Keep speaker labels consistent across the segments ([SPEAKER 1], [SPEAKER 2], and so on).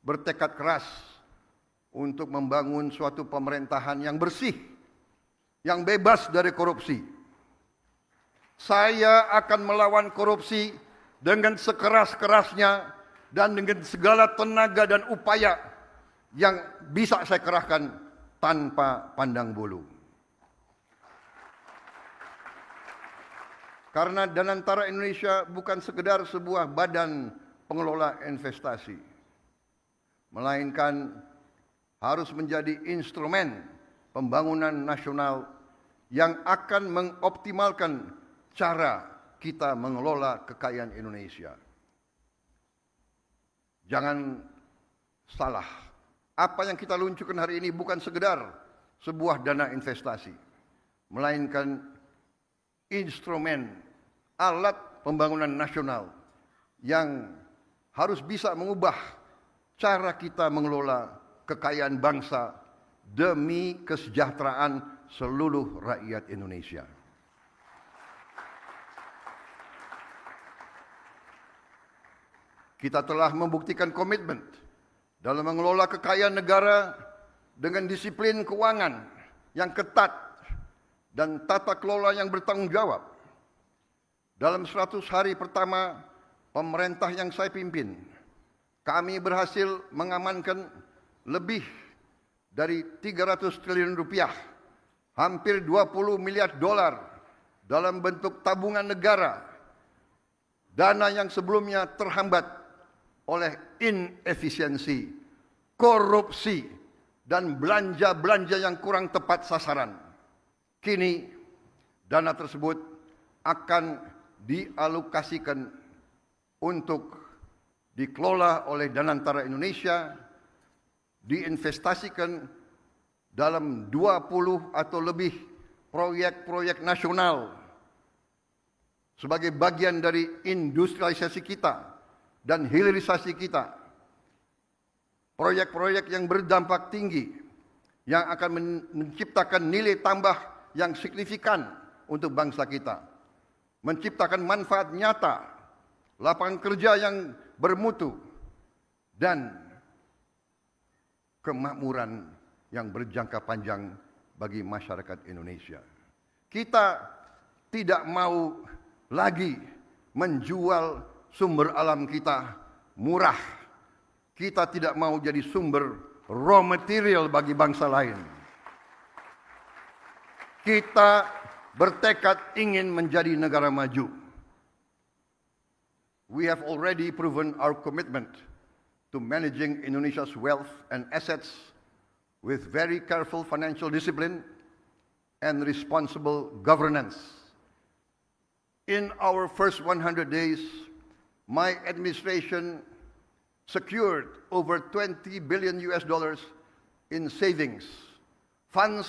[SPEAKER 1] bertekad keras untuk membangun suatu pemerintahan yang bersih, yang bebas dari korupsi. Saya akan melawan korupsi dengan sekeras-kerasnya dan dengan segala tenaga dan upaya yang bisa saya kerahkan tanpa pandang bulu. Karena Danantara Indonesia bukan sekedar sebuah badan pengelola investasi, melainkan harus menjadi instrumen pembangunan nasional yang akan mengoptimalkan cara kita mengelola kekayaan Indonesia. Jangan salah, apa yang kita luncurkan hari ini bukan sekedar sebuah dana investasi, melainkan instrumen alat pembangunan nasional yang harus bisa mengubah cara kita mengelola kekayaan bangsa demi kesejahteraan seluruh rakyat Indonesia. Kita telah membuktikan komitmen dalam mengelola kekayaan negara dengan disiplin keuangan yang ketat dan tata kelola yang bertanggung jawab. Dalam 100 hari pertama pemerintah yang saya pimpin, kami berhasil mengamankan lebih dari 300 triliun rupiah, hampir 20 miliar dolar dalam bentuk tabungan negara, dana yang sebelumnya terhambat oleh inefisiensi, korupsi, dan belanja-belanja yang kurang tepat sasaran. Kini dana tersebut akan dialokasikan untuk dikelola oleh Danantara Indonesia, diinvestasikan dalam 20 atau lebih proyek-proyek nasional sebagai bagian dari industrialisasi kita dan hilirisasi kita. Proyek-proyek yang berdampak tinggi yang akan menciptakan nilai tambah yang signifikan untuk bangsa kita, menciptakan manfaat nyata, lapangan kerja yang bermutu, dan kemakmuran yang berjangka panjang bagi masyarakat Indonesia. Kita tidak mau lagi menjual sumber alam kita murah. Kita tidak mau jadi sumber raw material bagi bangsa lain. Kita bertekad ingin menjadi negara maju. We have already proven our commitment to managing Indonesia's wealth and assets with very careful financial discipline and responsible governance. In our first 100 days, my administration secured over $20 billion in savings, funds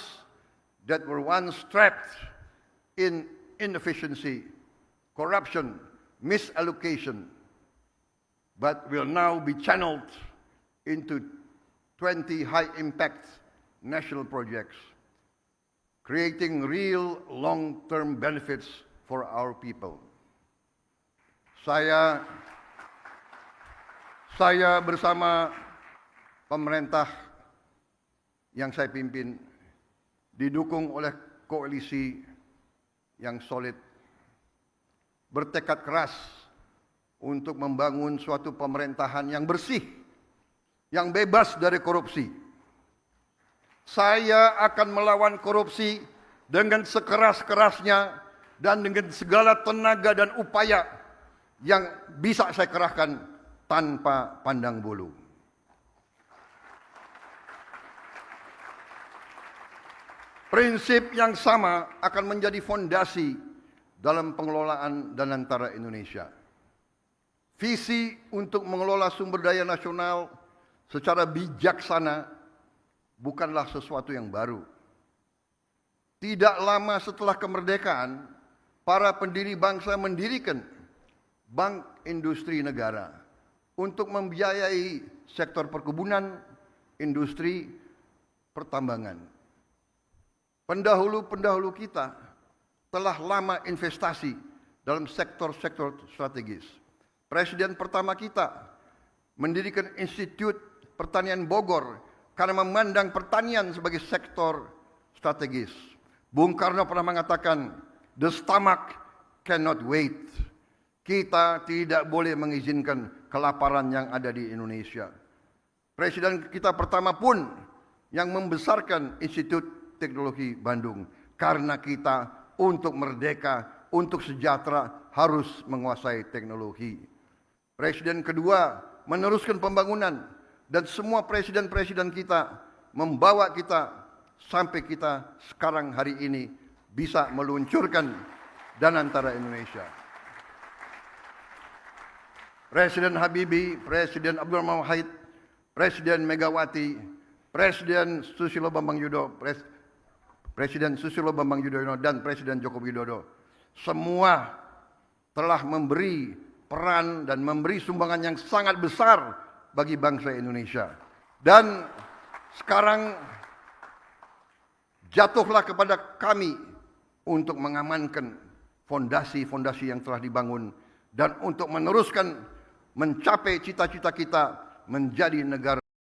[SPEAKER 1] that were once trapped in inefficiency, corruption, misallocation, but will now be channeled into 20 high-impact national projects, creating real long-term benefits for our people. Saya bersama pemerintah yang saya pimpin didukung oleh koalisi yang solid, bertekad keras untuk membangun suatu pemerintahan yang bersih, yang bebas dari korupsi. Saya akan melawan korupsi dengan sekeras-kerasnya dan dengan segala tenaga dan upaya yang bisa saya kerahkan tanpa pandang bulu. Prinsip yang sama akan menjadi fondasi dalam pengelolaan Danantara Indonesia. Visi untuk mengelola sumber daya nasional secara bijaksana bukanlah sesuatu yang baru. Tidak lama setelah kemerdekaan, para pendiri bangsa mendirikan Bank Industri Negara untuk membiayai sektor perkebunan, industri, pertambangan. Pendahulu-pendahulu kita telah lama investasi dalam sektor-sektor strategis. Presiden pertama kita mendirikan Institut Pertanian Bogor karena memandang pertanian sebagai sektor strategis. Bung Karno pernah mengatakan, "The stomach cannot wait." Kita tidak boleh mengizinkan kelaparan yang ada di Indonesia. Presiden kita pertama pun yang membesarkan Institut Teknologi Bandung. Karena kita untuk merdeka, untuk sejahtera harus menguasai teknologi. Presiden kedua meneruskan pembangunan. Dan semua presiden-presiden kita membawa kita sampai kita sekarang hari ini bisa meluncurkan Danantara Indonesia. Presiden Habibie, Presiden Abdurrahman Wahid, Presiden Megawati, Presiden Susilo Bambang Yudhoyono dan Presiden Joko Widodo. Semua telah memberi peran dan memberi sumbangan yang sangat besar bagi bangsa Indonesia. Dan sekarang jatuhlah kepada kami untuk mengamankan fondasi-fondasi yang telah dibangun dan untuk meneruskan mencapai cita-cita kita menjadi negara